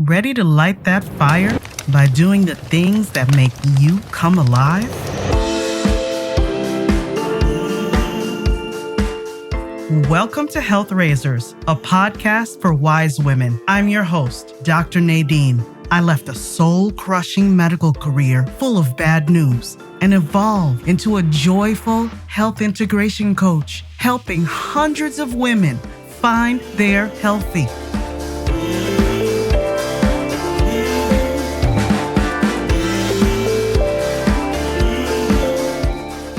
Ready to light that fire by doing the things that make you come alive? Welcome to Health Raisers, a podcast for wise women. I'm your host, Dr. Nadine. I left a soul-crushing medical career full of bad news and evolved into a joyful health integration coach, helping hundreds of women find their healthy.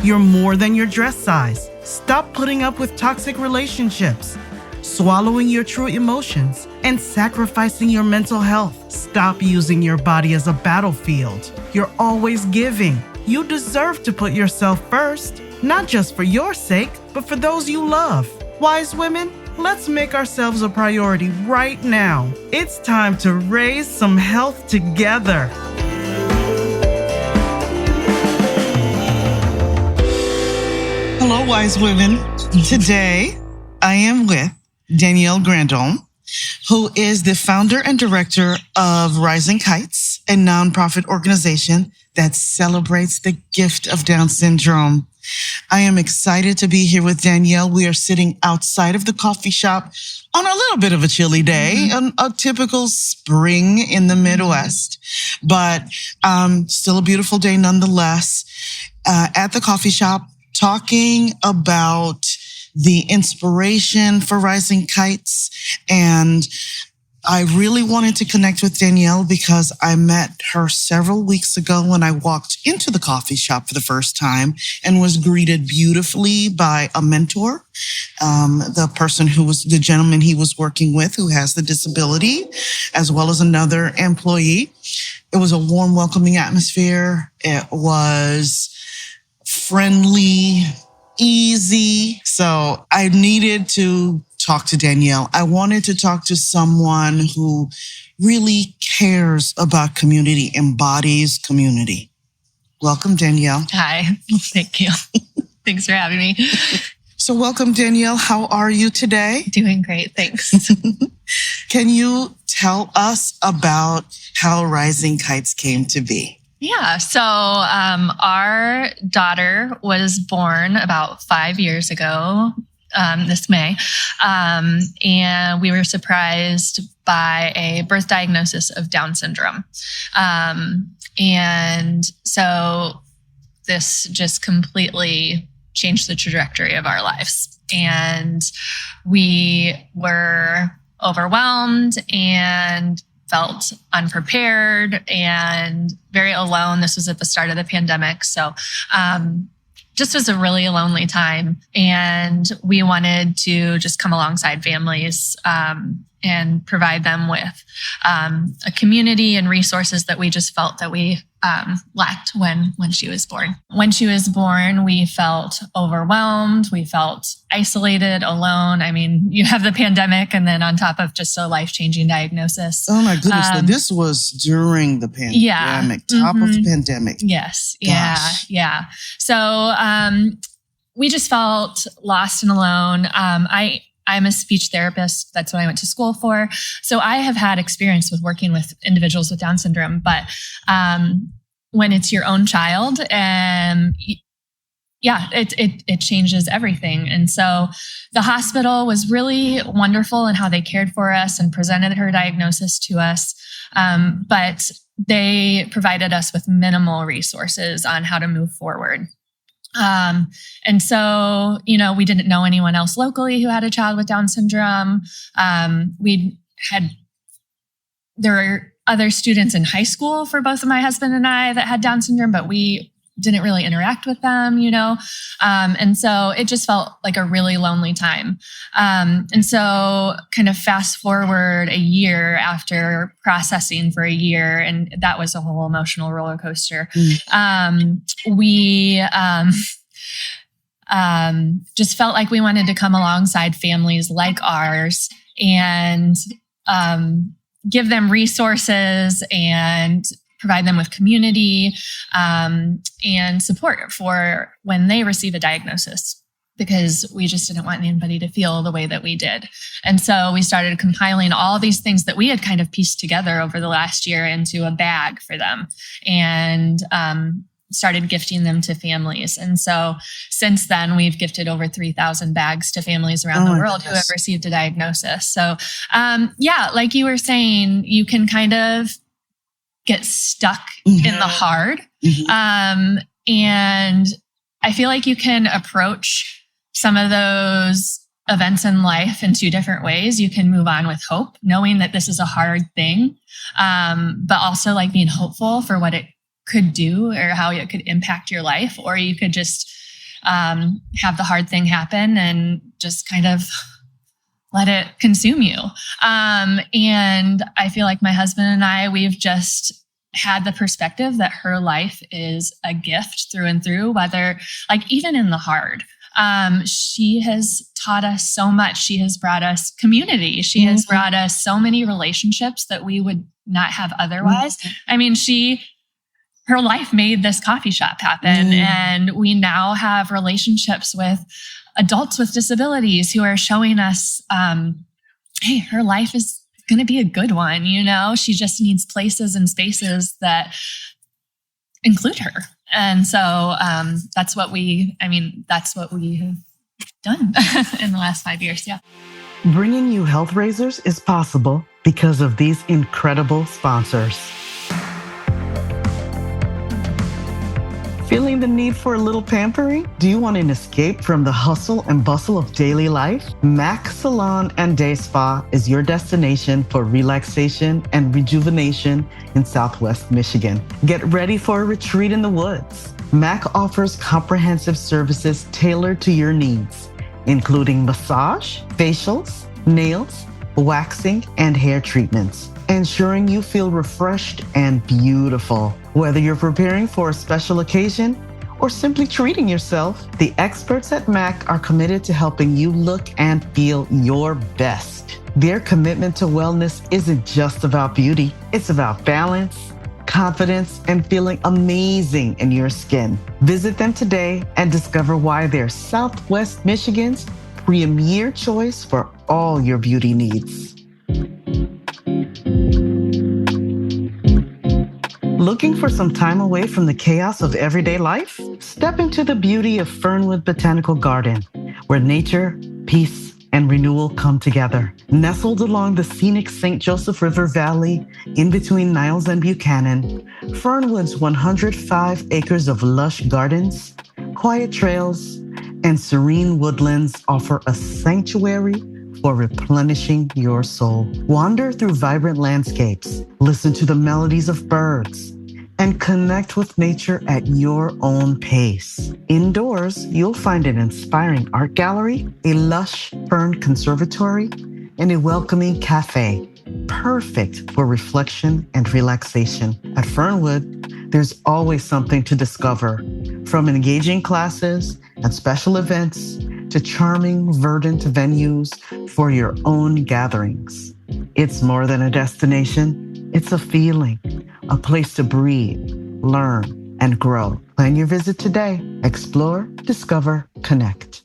You're more than your dress size. Stop putting up with toxic relationships, swallowing your true emotions, and sacrificing your mental health. Stop using your body as a battlefield. You're always giving. You deserve to put yourself first, not just for your sake, but for those you love. Wise women, let's make ourselves a priority right now. It's time to raise some health together. Hello, wise women. Today, I am with Danielle Grandon, who is the founder and director of Rising Kites, a nonprofit organization that celebrates the gift of Down syndrome. I am excited to be here with Danielle. We are sitting outside of the coffee shop on a little bit of a chilly day, a typical spring in the Midwest, but still a beautiful day nonetheless, at the coffee shop, talking about the inspiration for Rising Kites. And I really wanted to connect with Danielle because I met her several weeks ago when I walked into the coffee shop for the first time and was greeted beautifully by a mentor, the gentleman he was working with who has the disability, as well as another employee. It was a warm, welcoming atmosphere. It was friendly, easy. So I needed to talk to Danielle. I wanted to talk to someone who really cares about community, embodies community. Welcome, Danielle. Hi, thank you. Thanks for having me. So welcome, Danielle. How are you today? Doing great, thanks. Can you tell us about how Rising Kites came to be? Yeah, so our daughter was born about 5 years ago, this May, and we were surprised by a birth diagnosis of Down syndrome. And so this just completely changed the trajectory of our lives. And we were overwhelmed and felt unprepared and very alone. This was at the start of the pandemic. So just was a really lonely time. And we wanted to just come alongside families and provide them with a community and resources that we just felt that we lacked when she was born. When she was born, we felt overwhelmed. We felt isolated, alone. I mean, you have the pandemic and then on top of just a life-changing diagnosis. Oh my goodness. This was during the pandemic, top of the pandemic. Yes. Gosh. Yeah. So we just felt lost and alone. I'm a speech therapist. That's what I went to school for. So I have had experience with working with individuals with Down syndrome, but when it's your own child, it changes everything. And so the hospital was really wonderful in how they cared for us and presented her diagnosis to us. But they provided us with minimal resources on how to move forward. And so, we didn't know anyone else locally who had a child with Down syndrome. There were other students in high school for both of my husband and I that had Down syndrome, but we didn't really interact with them, and so it just felt like a really lonely time. And so kind of fast forward a year after processing for a year, and that was a whole emotional roller coaster. We just felt like we wanted to come alongside families like ours and give them resources and provide them with community and support for when they receive a diagnosis. because we just didn't want anybody to feel the way that we did. And so we started compiling all these things that we had kind of pieced together over the last year into a bag for them, and started gifting them to families. And so since then, we've gifted over 3,000 bags to families around the world who have received a diagnosis. So like you were saying, you can kind of get stuck in the hard. And I feel like you can approach some of those events in life in two different ways. You can move on with hope, knowing that this is a hard thing, but also like being hopeful for what it could do or how it could impact your life. Or you could just have the hard thing happen and just kind of let it consume you. And I feel like my husband and I, we've just had the perspective that her life is a gift through and through, whether like even in the hard. She has taught us so much. She has brought us community. She has brought us so many relationships that we would not have otherwise. I mean, her life made this coffee shop happen. And we now have relationships with adults with disabilities who are showing us, hey, her life is going to be a good one. You know, she just needs places and spaces that include her. And so that's what we have done in the last 5 years. Yeah. Bringing you Health Raisers is possible because of these incredible sponsors. Feeling the need for a little pampering? Do you want an escape from the hustle and bustle of daily life? Mac Salon and Day Spa is your destination for relaxation and rejuvenation in Southwest Michigan. Get ready for a retreat in the woods. Mac offers comprehensive services tailored to your needs, including massage, facials, nails, waxing, and hair treatments, ensuring you feel refreshed and beautiful. Whether you're preparing for a special occasion or simply treating yourself, the experts at MAC are committed to helping you look and feel your best. Their commitment to wellness isn't just about beauty. It's about balance, confidence, and feeling amazing in your skin. Visit them today and discover why they're Southwest Michigan's premier choice for all your beauty needs. Looking for some time away from the chaos of everyday life? Step into the beauty of Fernwood Botanical Garden, where nature, peace, and renewal come together. Nestled along the scenic St. Joseph River Valley, in between Niles and Buchanan, Fernwood's 105 acres of lush gardens, quiet trails, and serene woodlands offer a sanctuary for replenishing your soul. Wander through vibrant landscapes, listen to the melodies of birds, and connect with nature at your own pace. Indoors, you'll find an inspiring art gallery, a lush fern conservatory, and a welcoming cafe, perfect for reflection and relaxation. At Fernwood, there's always something to discover, from engaging classes and special events to charming, verdant venues for your own gatherings. It's more than a destination, it's a feeling, a place to breathe, learn, and grow. Plan your visit today. Explore, discover, connect.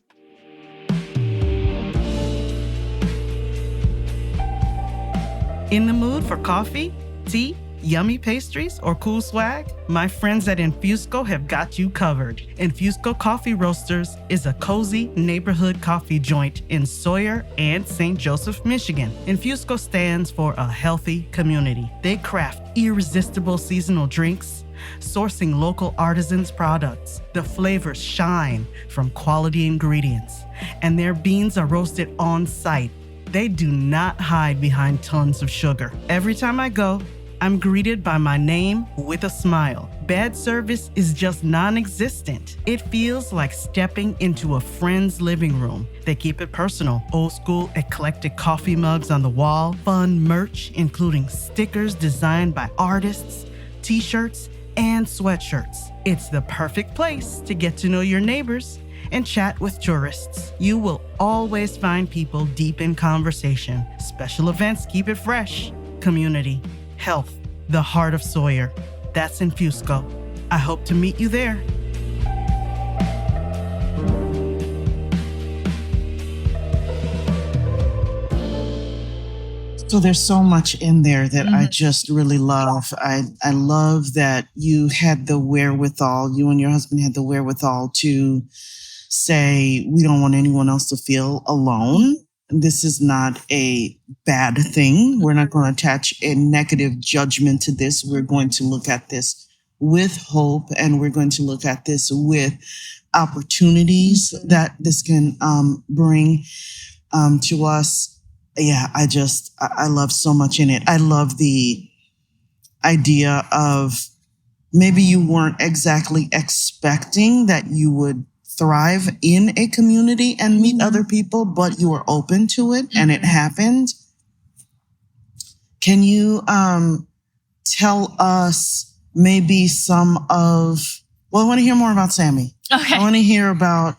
In the mood for coffee, tea, yummy pastries, or cool swag? My friends at Infusco have got you covered. Infusco Coffee Roasters is a cozy neighborhood coffee joint in Sawyer and St. Joseph, Michigan. Infusco stands for a healthy community. They craft irresistible seasonal drinks, sourcing local artisans' products. The flavors shine from quality ingredients, and their beans are roasted on site. They do not hide behind tons of sugar. Every time I go, I'm greeted by my name with a smile. Bad service is just non-existent. It feels like stepping into a friend's living room. They keep it personal. Old school, eclectic coffee mugs on the wall, fun merch, including stickers designed by artists, t-shirts, and sweatshirts. It's the perfect place to get to know your neighbors and chat with tourists. You will always find people deep in conversation. Special events keep it fresh. Community. Health, the heart of Sawyer. That's Infusco. I hope to meet you there. So there's so much in there that I Mhm. just really love. I love that you had the wherewithal, you and your husband had the wherewithal to say, we don't want anyone else to feel alone. This is not a bad thing. We're not going to attach a negative judgment to this. We're going to look at this with hope, and we're going to look at this with opportunities that this can bring to us. Yeah, I love so much in it. I love the idea of maybe you weren't exactly expecting that you would thrive in a community and meet other people, but you were open to it and it happened. Can you tell us maybe some of, well, I want to hear more about Sammy. Okay. I want to hear about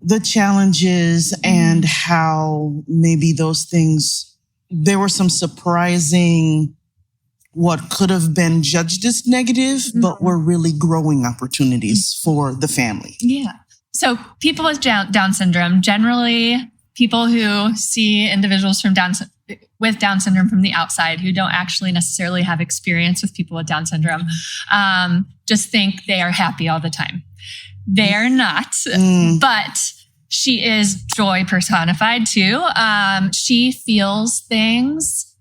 the challenges and how maybe those things, there were some surprising, what could have been judged as negative, but were really growing opportunities for the family. Yeah. So people with Down syndrome, generally people who see individuals with Down syndrome from the outside who don't actually necessarily have experience with people with Down syndrome, just think they are happy all the time. They are not, but she is joy personified too. She feels things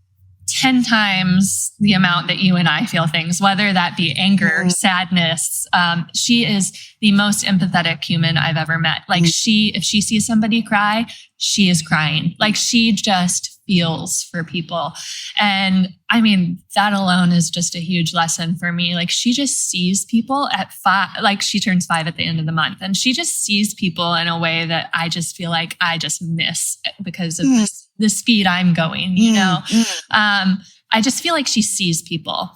10 times the amount that you and I feel things, whether that be anger, sadness. She is the most empathetic human I've ever met. Like if she sees somebody cry, she is crying. Like she just feels for people. And I mean, that alone is just a huge lesson for me. Like she just sees people at 5, like she turns 5 at the end of the month. And she just sees people in a way that I just feel like I just miss because of the speed I'm going, you know? I just feel like she sees people.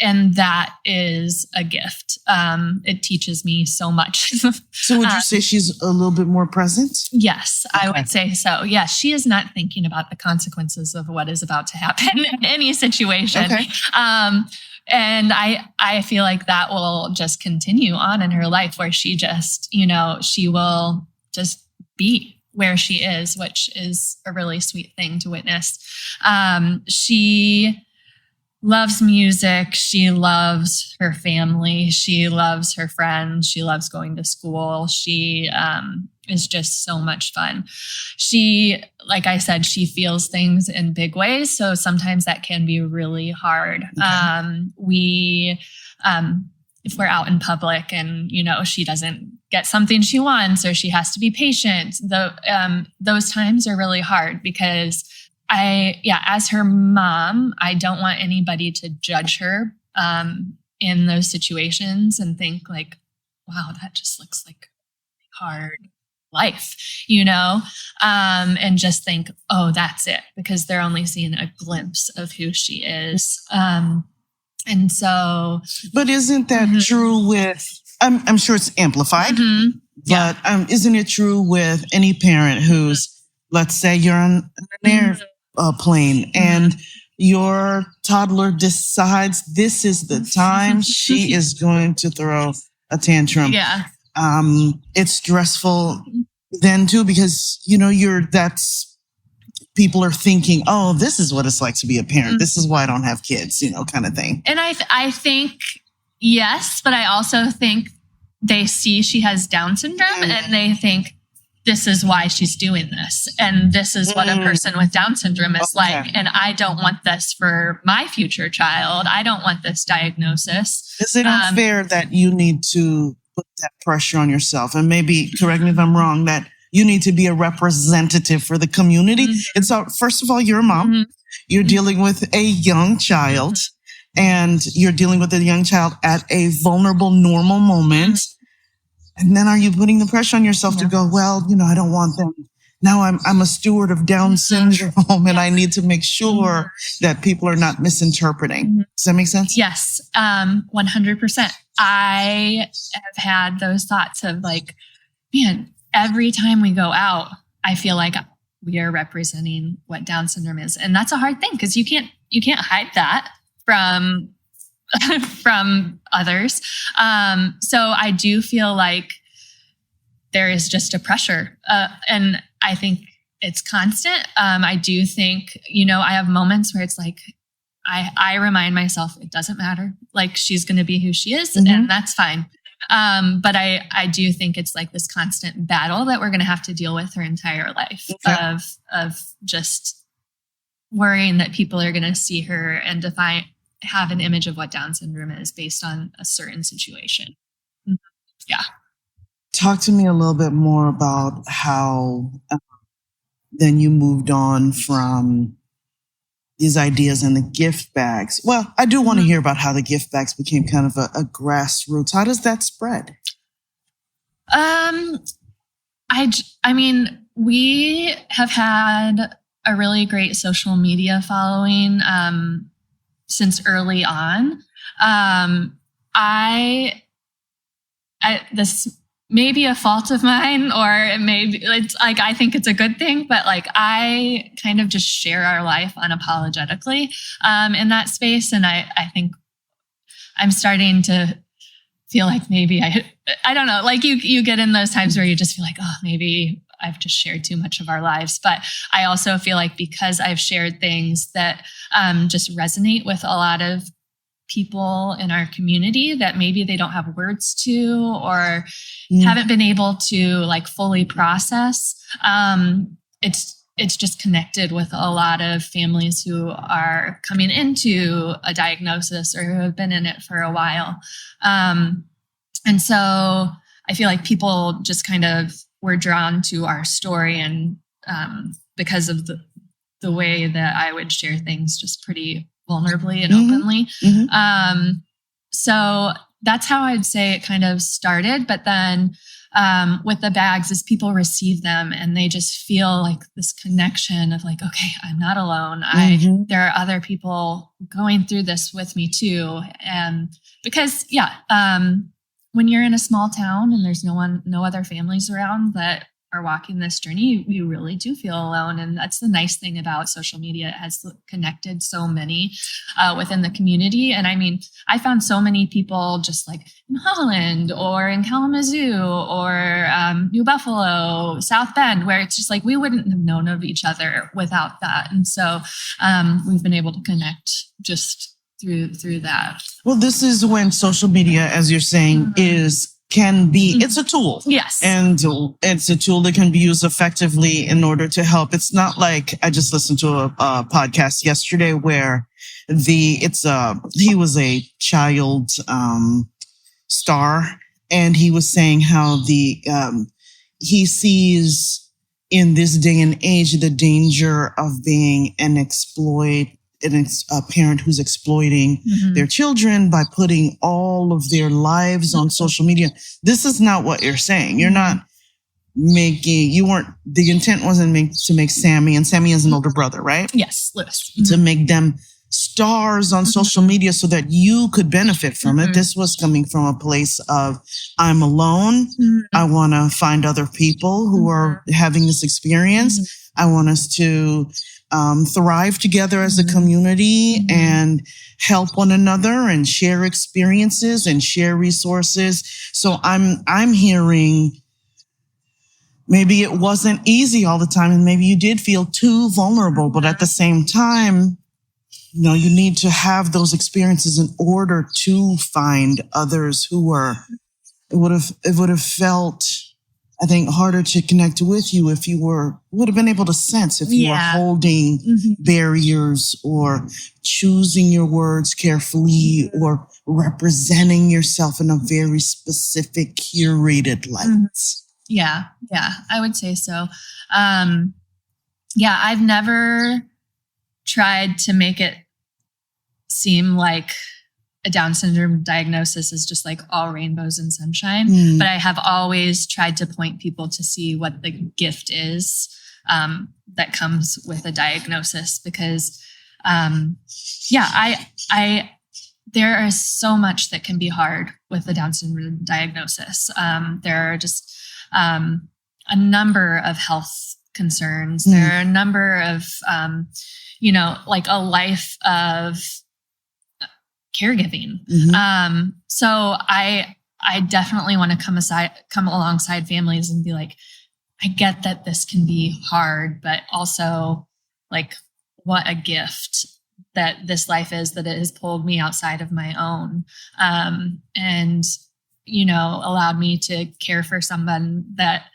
And that is a gift. It teaches me so much. So would you say she's a little bit more present? Yes, okay. I would say so. Yes, she is not thinking about the consequences of what is about to happen in any situation. Okay. And I feel like that will just continue on in her life where she just, you know, she will just be where she is, which is a really sweet thing to witness. She loves music. She loves her family. She loves her friends. She loves going to school. She is just so much fun. She, like I said, she feels things in big ways. So sometimes that can be really hard. Okay. If we're out in public and, you know, she doesn't get something she wants or she has to be patient, those times are really hard because as her mom, I don't want anybody to judge her in those situations and think like, wow, that just looks like a hard life, you know, and just think, oh, that's it, because they're only seeing a glimpse of who she is. And so, but isn't that true with? I'm sure it's amplified, but isn't it true with any parent who's, let's say, you're on an airplane and your toddler decides this is the time she is going to throw a tantrum. Yeah, it's stressful then too because you know people are thinking, oh, this is what it's like to be a parent. This is why I don't have kids, you know, kind of thing. And I think, yes, but I also think they see she has Down syndrome and they think this is why she's doing this. And this is what a person with Down syndrome is like. And I don't want this for my future child. I don't want this diagnosis. Is it unfair that you need to put that pressure on yourself? And maybe, correct me if I'm wrong, that you need to be a representative for the community. And so, first of all, you're a mom. You're dealing with a young child, and you're dealing with a young child at a vulnerable, normal moment. And then are you putting the pressure on yourself to go, well, you know, I don't want them. Now I'm a steward of Down syndrome, and I need to make sure that people are not misinterpreting. Does that make sense? Yes, 100%. I have had those thoughts of like, man, every time we go out, I feel like we are representing what Down syndrome is. And that's a hard thing because you can't hide that from others. So I do feel like there is just a pressure. And I think it's constant. I do think, I have moments where it's like, I remind myself it doesn't matter. Like she's going to be who she is and that's fine. But I do think it's like this constant battle that we're going to have to deal with her entire life of just worrying that people are going to see her and have an image of what Down syndrome is based on a certain situation. Yeah. Talk to me a little bit more about how then you moved on from these ideas and the gift bags. Well, I do want to hear about how the gift bags became kind of a grassroots. How does that spread? I mean, we have had a really great social media following since early on. This may be a fault of mine, or it may be, it's like, I think it's a good thing, but like I kind of just share our life unapologetically in that space. And I think I'm starting to feel like maybe I don't know, like you get in those times where you just feel like, oh, maybe I've just shared too much of our lives. But I also feel like because I've shared things that just resonate with a lot of people in our community that maybe they don't have words to or haven't been able to like fully process. It's just connected with a lot of families who are coming into a diagnosis or who have been in it for a while. And so I feel like people just kind of were drawn to our story and because of the way that I would share things just pretty vulnerably and openly. So that's how I'd say it kind of started. But then with the bags, as people receive them and they just feel like this connection of like, okay, I'm not alone. There are other people going through this with me too. And because, when you're in a small town and there's no other families around that are walking this journey, you really do feel alone. And that's the nice thing about social media. It has connected so many within the community. And I mean, I found so many people just like in Holland or in Kalamazoo or New Buffalo, South Bend, where it's just like, we wouldn't have known of each other without that. And so we've been able to connect just through that. Well, this is when social media, as you're saying, it's a tool. Yes. And it's a tool that can be used effectively in order to help. It's not like I just listened to a podcast yesterday where he was a child star, and he was saying how he sees in this day and age the danger of being a parent who's exploiting their children by putting all of their lives on social media. This is not what you're saying. You're not the intent wasn't to make Sammy, and Sammy is an older brother, right? Yes, Lewis. To make them stars on social media so that you could benefit from it. This was coming from a place of, I'm alone. I want to find other people who are having this experience. I want us to thrive together as a community and help one another and share experiences and share resources. So I'm hearing maybe it wasn't easy all the time and maybe you did feel too vulnerable, but at the same time, you need to have those experiences in order to find others who it would have felt, I think, harder to connect with you if you would have been able to sense if you were holding barriers or choosing your words carefully or representing yourself in a very specific, curated light. Yeah, I would say so. I've never tried to make it seem like a Down syndrome diagnosis is just like all rainbows and sunshine, but I have always tried to point people to see what the gift is that comes with a diagnosis, because there is so much that can be hard with the Down syndrome diagnosis. There are just a number of health concerns. There are a number of, like a life of caregiving. So I definitely want to come alongside families and be like, I get that this can be hard, but also like what a gift that this life is, that it has pulled me outside of my own. And, allowed me to care for someone that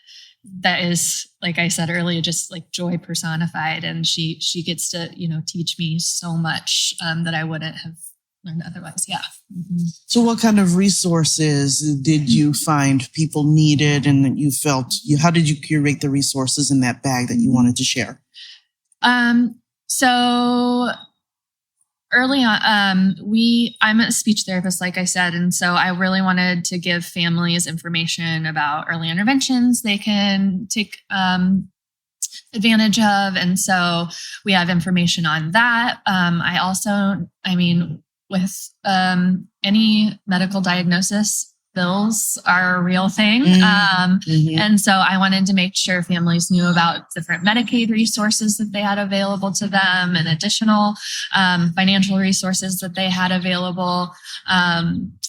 is, like I said earlier, just like joy personified. And she gets to, teach me so much that I wouldn't have learned otherwise. Yeah. Mm-hmm. So what kind of resources did you find people needed and that you felt, how did you curate the resources in that bag that you wanted to share? So early on, I'm a speech therapist, like I said, and so I really wanted to give families information about early interventions they can take advantage of, and so we have information on that. I also, with any medical diagnosis, bills are a real thing. And so I wanted to make sure families knew about different Medicaid resources that they had available to them and additional financial resources that they had available.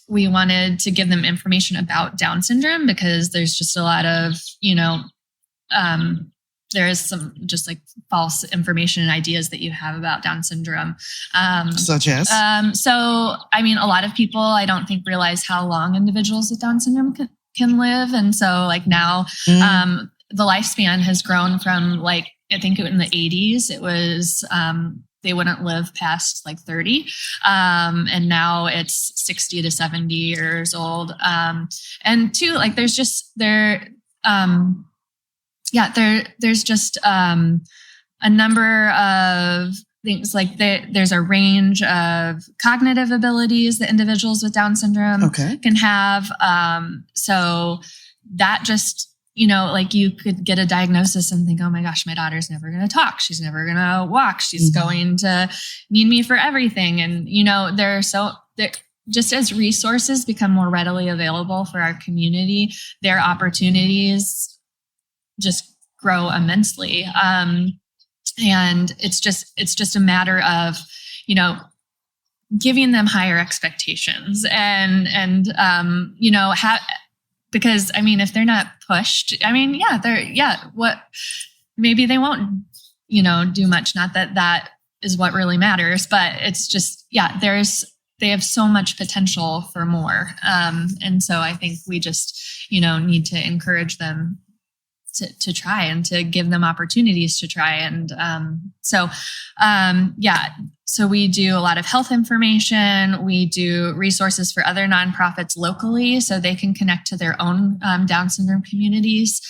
We wanted to give them information about Down syndrome because there's just a lot of, there is some just like false information and ideas that you have about Down syndrome. Such as? A lot of people I don't think realize how long individuals with Down syndrome can live. And so like now the lifespan has grown from like, I think in the 80s, it was, they wouldn't live past like 30. And now it's 60 to 70 years old. And two, like there's just there's just a number of things like there's a range of cognitive abilities that individuals with Down syndrome can have. So that just, like you could get a diagnosis and think, oh my gosh, my daughter's never going to talk. She's never going to walk. She's going to need me for everything. And, just as resources become more readily available for our community, their opportunities just grow immensely. And it's just a matter of, giving them higher expectations because if they're not pushed, maybe they won't, do much. Not that is what really matters, but it's just, they have so much potential for more. And so I think we just, need to encourage them to try and to give them opportunities to try. And so we do a lot of health information. We do resources for other nonprofits locally so they can connect to their own Down syndrome communities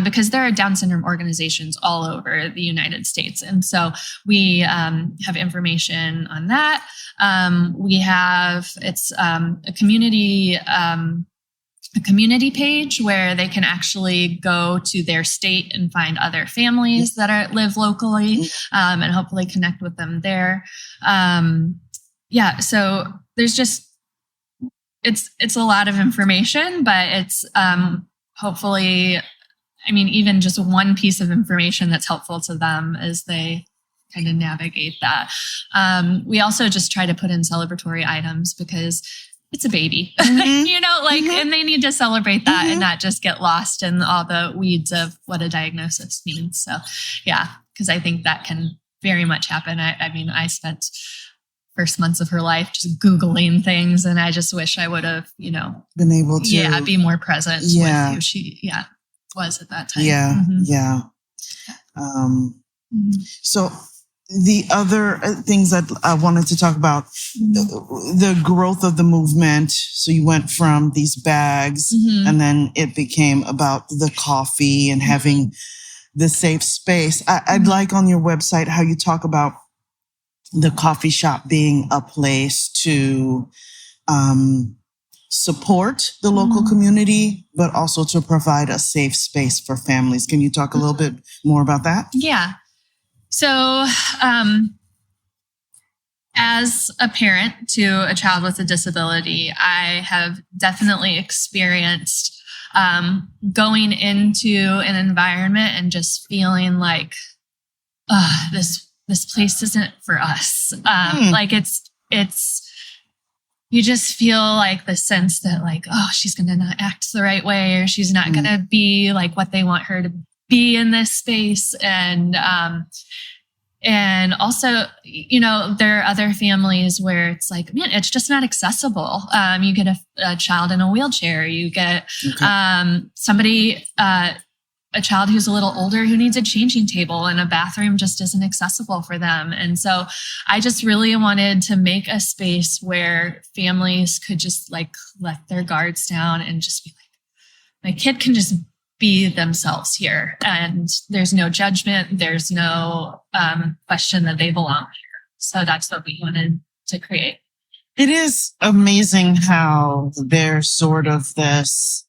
because there are Down syndrome organizations all over the United States. And so we have information on that. It's a community page where they can actually go to their state and find other families that live locally and hopefully connect with them there. So there's just, it's a lot of information, but it's hopefully, even just one piece of information that's helpful to them as they kind of navigate that. We also just try to put in celebratory items because it's a baby, and they need to celebrate that and not just get lost in all the weeds of what a diagnosis means. So, because I think that can very much happen. I spent first months of her life just Googling things, and I just wish I would have, been able to, be more present with who she, was at that time. So the other things that I wanted to talk about, the growth of the movement. So you went from these bags and then it became about the coffee and having the safe space. I'd like on your website how you talk about the coffee shop being a place to support the local community, but also to provide a safe space for families. Can you talk a little bit more about that? Yeah. So, as a parent to a child with a disability, I have definitely experienced going into an environment and just feeling like, this place isn't for us. Like it's, you just feel like the sense that like, oh, she's going to not act the right way, or she's not going to be like what they want her to be in this space. And also, there are other families where it's like, man, it's just not accessible. You get a child in a wheelchair, you get somebody, a child who's a little older who needs a changing table, and a bathroom just isn't accessible for them. And so I just really wanted to make a space where families could just like let their guards down and just be like, my kid can just be themselves here. And there's no judgment. There's no question that they belong here. So that's what we wanted to create. It is amazing how there's sort of this,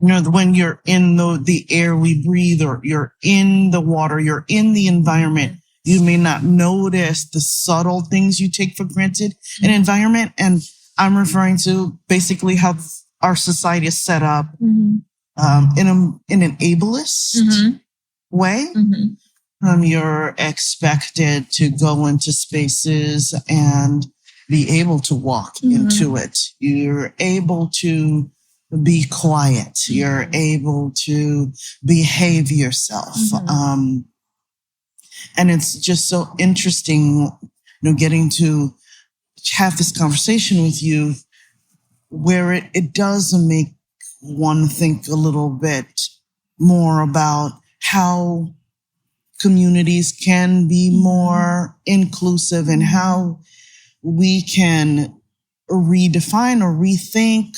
when you're in the air we breathe, or you're in the water, you're in the environment, you may not notice the subtle things you take for granted in environment. And I'm referring to basically how our society is set up in an ableist way. You're expected to go into spaces and be able to walk into it. You're able to be quiet. You're able to behave yourself. And it's just so interesting, getting to have this conversation with you, where it does make one think a little bit more about how communities can be more inclusive, and how we can redefine or rethink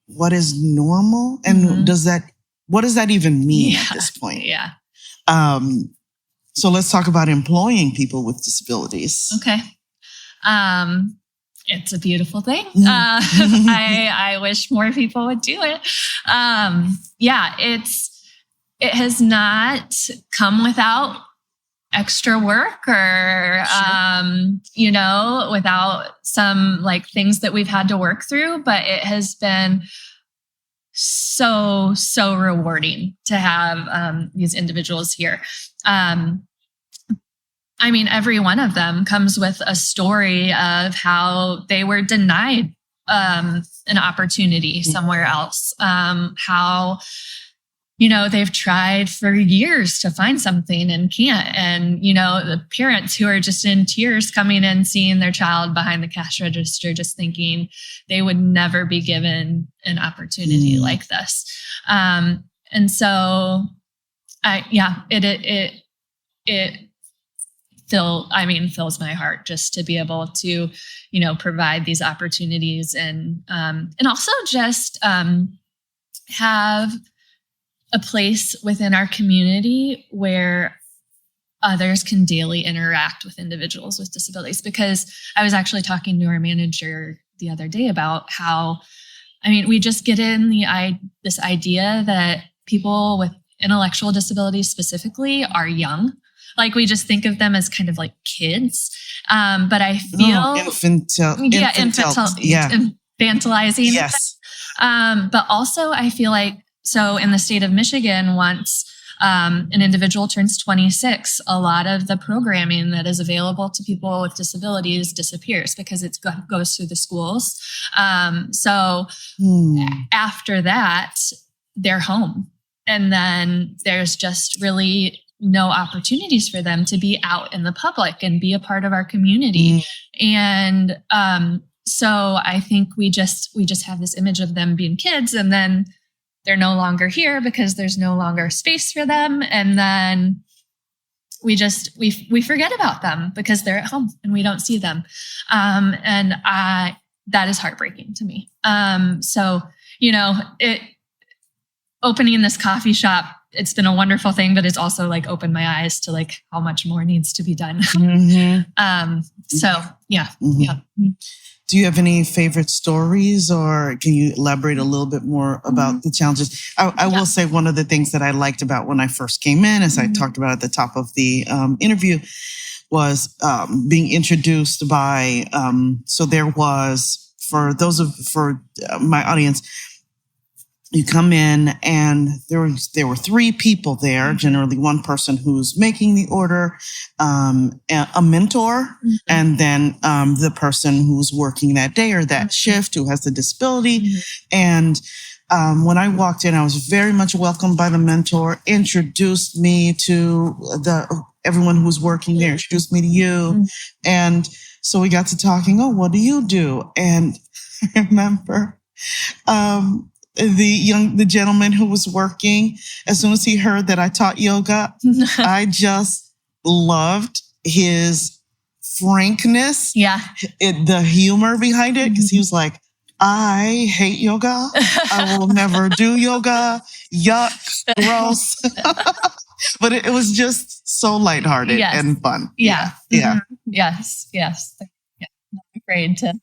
what is normal, and what does that even mean at this point? Yeah. So let's talk about employing people with disabilities. Okay. It's a beautiful thing. I wish more people would do it. It has not come without extra work, or, without some like things that we've had to work through, but it has been so rewarding to have these individuals here. Every one of them comes with a story of how they were denied an opportunity somewhere else, how they've tried for years to find something and can't. And, the parents who are just in tears coming in, seeing their child behind the cash register, just thinking they would never be given an opportunity like this. And so it fills my heart just to be able to, provide these opportunities, and also just have a place within our community where others can daily interact with individuals with disabilities. Because I was actually talking to our manager the other day about how, we just get in this idea that people with intellectual disabilities specifically are young. Like, we just think of them as kind of like kids. But I feel infantilizing. Yes. But also I feel like, so in the state of Michigan, once an individual turns 26, a lot of the programming that is available to people with disabilities disappears because it goes through the schools. So after that, they're home. And then there's just really no opportunities for them to be out in the public and be a part of our community. And so I think we just have this image of them being kids, and then they're no longer here because there's no longer space for them. And then we forget about them because they're at home and we don't see them. And that is heartbreaking to me. Opening this coffee shop, it's been a wonderful thing, but it's also like opened my eyes to like how much more needs to be done. Do you have any favorite stories, or can you elaborate a little bit more about the challenges? I will say one of the things that I liked about when I first came in, as I talked about at the top of the interview, was being introduced by, so there was, for my audience, you come in and there were three people there, generally one person who's making the order, a mentor, and then the person who's working that day or that shift who has the disability. And When I walked in, I was very much welcomed by the mentor, introduced me to everyone who was working there, introduced me to you. And so we got to talking, oh, what do you do? And I remember the gentleman who was working, as soon as he heard that I taught yoga, I just loved his frankness, the humor behind it, because he was like, I hate yoga. I will never do yoga. Yuck, gross. But it was just so lighthearted and fun. Yeah. Yes. Yeah. Not afraid to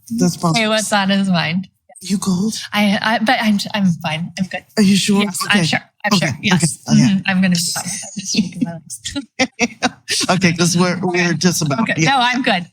say what's on his mind. You cold? But I'm fine. I'm good. Are you sure? Yes, okay. I'm sure. Yes. Okay. I'm going to be fine. I'm just shaking my legs. Okay, because we're just about. Okay. Yeah. No, I'm good.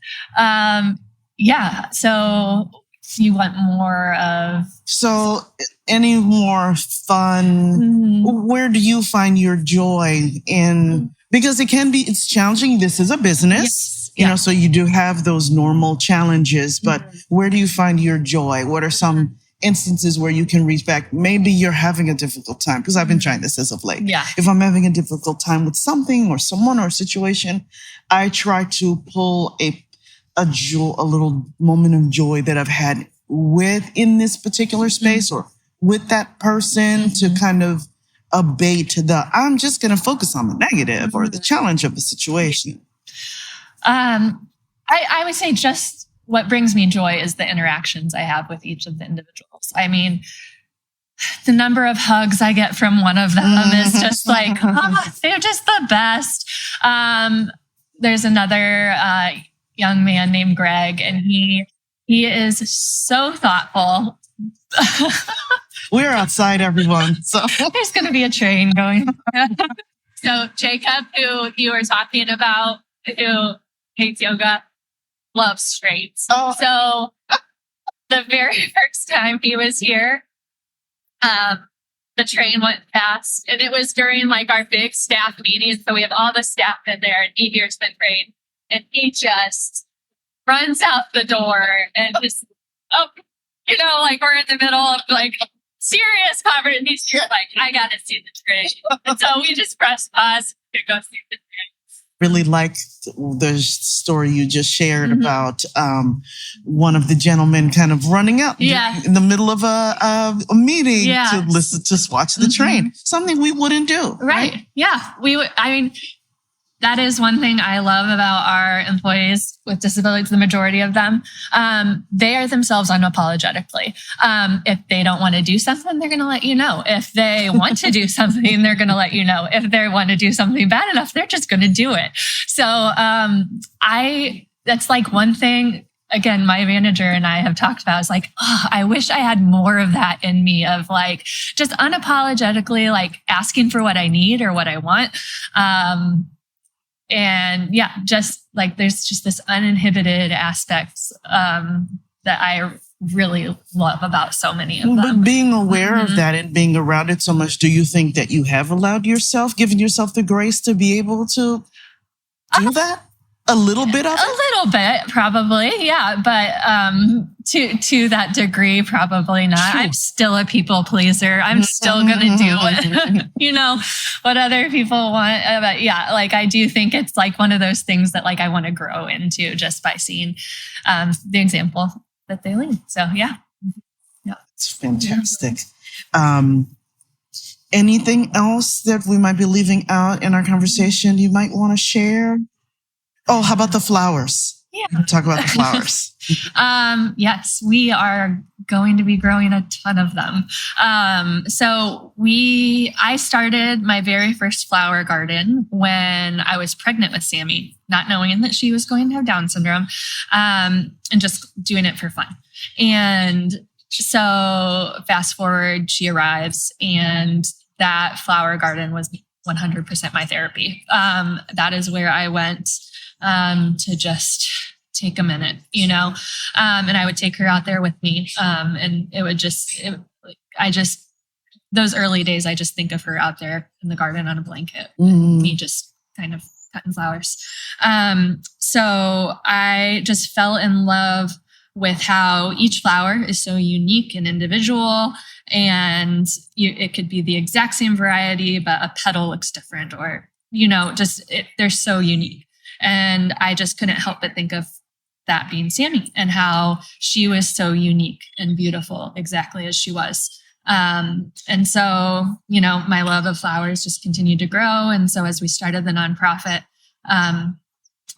So you want more of... So any more fun? Where do you find your joy in? Because it's challenging. This is a business, you know, so you do have those normal challenges, but where do you find your joy? What are some instances where you can reach back? Maybe you're having a difficult time, because I've been trying this as of late. Yeah. If I'm having a difficult time with something or someone or a situation, I try to pull a little moment of joy that I've had in this particular space or with that person to kind of abate I'm just going to focus on the negative or the challenge of the situation. I would say just what brings me joy is the interactions I have with each of the individuals. I mean, the number of hugs I get from one of them is just like, they're just the best. There's another young man named Greg, and he is so thoughtful. We're outside, everyone. So there's going to be a train going. So Jacob, who you were talking about, who hates yoga, loves straights. Oh. So the very first time he was here, the train went past, and it was during like our big staff meeting. So we have all the staff in there, and he hears the train, and he just runs out the door and just, like we're in the middle of like serious conversation. He's just like, I gotta see the train. And so we just press pause to go see the train. Really liked the story you just shared about one of the gentlemen kind of running out in the middle of a meeting to just watch the train. Something we wouldn't do. Right. Yeah. We would. I mean, that is one thing I love about our employees with disabilities, the majority of them. They are themselves unapologetically. If they don't want to do something, they're going to let you know. If they want to do something, they're going to let you know. If they want to do something bad enough, they're just going to do it. So that's like one thing, again, my manager and I have talked about is like, I wish I had more of that in me, of like just unapologetically like asking for what I need or what I want. And just like there's just this uninhibited aspect that I really love about so many of them. But being aware of that and being around it so much, do you think that you have allowed yourself, given yourself the grace to be able to do that? A little bit of it? A little bit, probably, yeah. But to that degree, probably not. Sure. I'm still a people pleaser. I'm still going to do it, what other people want. But yeah, like I do think it's like one of those things that like I want to grow into just by seeing the example that they lead. So yeah. It's fantastic. Anything else that we might be leaving out in our conversation you might want to share? Oh, how about the flowers? Yeah. Talk about the flowers. Yes, we are going to be growing a ton of them. I started my very first flower garden when I was pregnant with Sammy, not knowing that she was going to have Down syndrome, and just doing it for fun. And so fast forward, she arrives, and that flower garden was 100% my therapy. That is where I went to just take a minute, and I would take her out there with me. And it would those early days, I just think of her out there in the garden on a blanket, me just kind of cutting flowers. So I just fell in love with how each flower is so unique and individual, and it could be the exact same variety, but a petal looks different, or, they're so unique. And I just couldn't help but think of that being Sammy and how she was so unique and beautiful exactly as she was. And so, my love of flowers just continued to grow. And so as we started the nonprofit,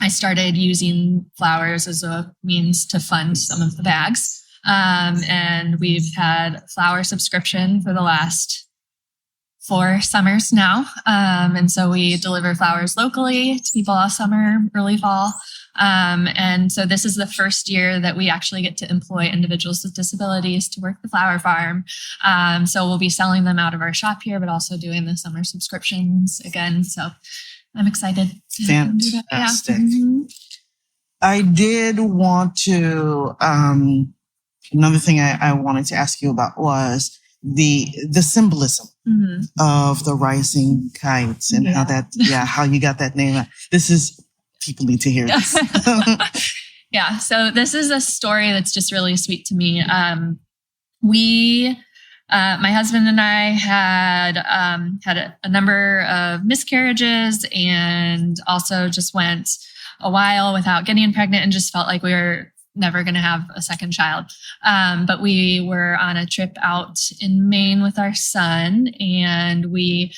I started using flowers as a means to fund some of the bags. And we've had flower subscription for the last 4 summers now. And so we deliver flowers locally to people all summer, early fall. And so this is the first year that we actually get to employ individuals with disabilities to work the flower farm. So we'll be selling them out of our shop here, but also doing the summer subscriptions again. So I'm excited. Fantastic. Yeah. I did want to, another thing I wanted to ask you about was the symbolism of the rising kites and how you got that name. People need to hear this. Yeah. So this is a story that's just really sweet to me. My husband and I had a number of miscarriages, and also just went a while without getting pregnant and just felt like we were never going to have a second child. But we were on a trip out in Maine with our son, and we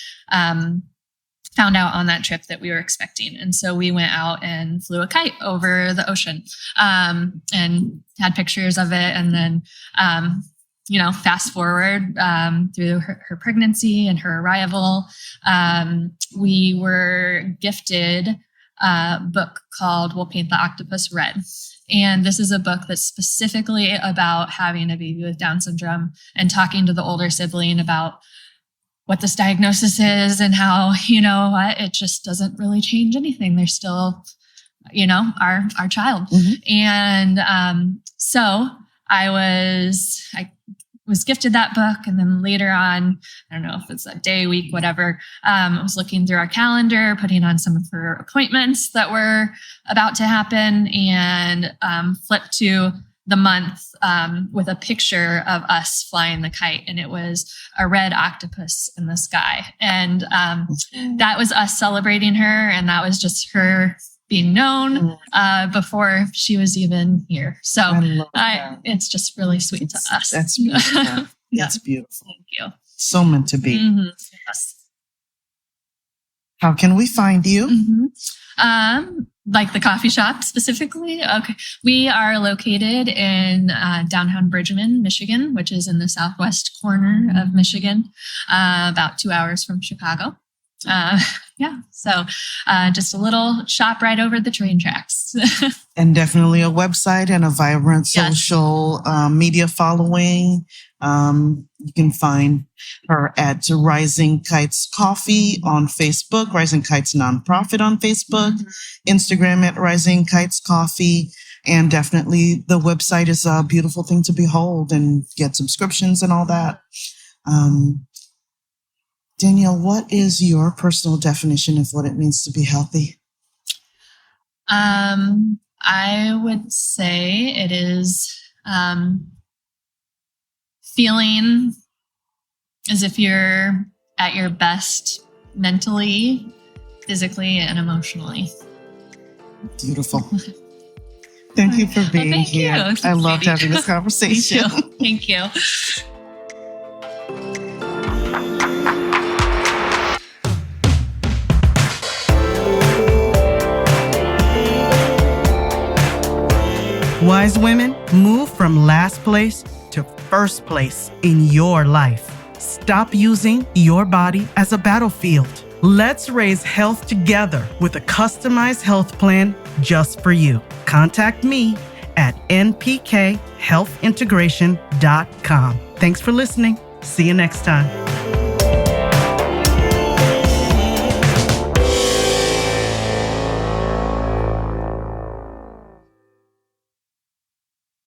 found out on that trip that we were expecting. And so we went out and flew a kite over the ocean, and had pictures of it. And then, fast forward through her pregnancy and her arrival, we were gifted a book called We'll Paint the Octopus Red. And this is a book that's specifically about having a baby with Down syndrome and talking to the older sibling about what this diagnosis is and how, it just doesn't really change anything. They're still, our child. Mm-hmm. And so I was gifted that book. And then later on, I don't know if it's a day, week, whatever, I was looking through our calendar, putting on some of her appointments that were about to happen, and flipped to the month with a picture of us flying the kite. And it was a red octopus in the sky. And that was us celebrating her. And that was just her being known before she was even here. So it's just really sweet to us. That's beautiful. Yeah. That's beautiful. Thank you. So meant to be. Mm-hmm. Yes. How can we find you? Mm-hmm. Like the coffee shop specifically? Okay. We are located in downtown Bridgman, Michigan, which is in the southwest corner of Michigan, about 2 hours from Chicago. So just a little shop right over the train tracks. And definitely a website and a vibrant social media following. You can find her at Rising Kites Coffee on Facebook, Rising Kites Nonprofit on Facebook, Instagram at Rising Kites Coffee. And definitely the website is a beautiful thing to behold and get subscriptions and all that. Danielle, what is your personal definition of what it means to be healthy? I would say it is feeling as if you're at your best mentally, physically, and emotionally. Beautiful. Thank you for being here. You. I loved having this conversation. Thank you. Wise women, move from last place to first place in your life. Stop using your body as a battlefield. Let's raise health together with a customized health plan just for you. Contact me at npkhealthintegration.com. Thanks for listening. See you next time.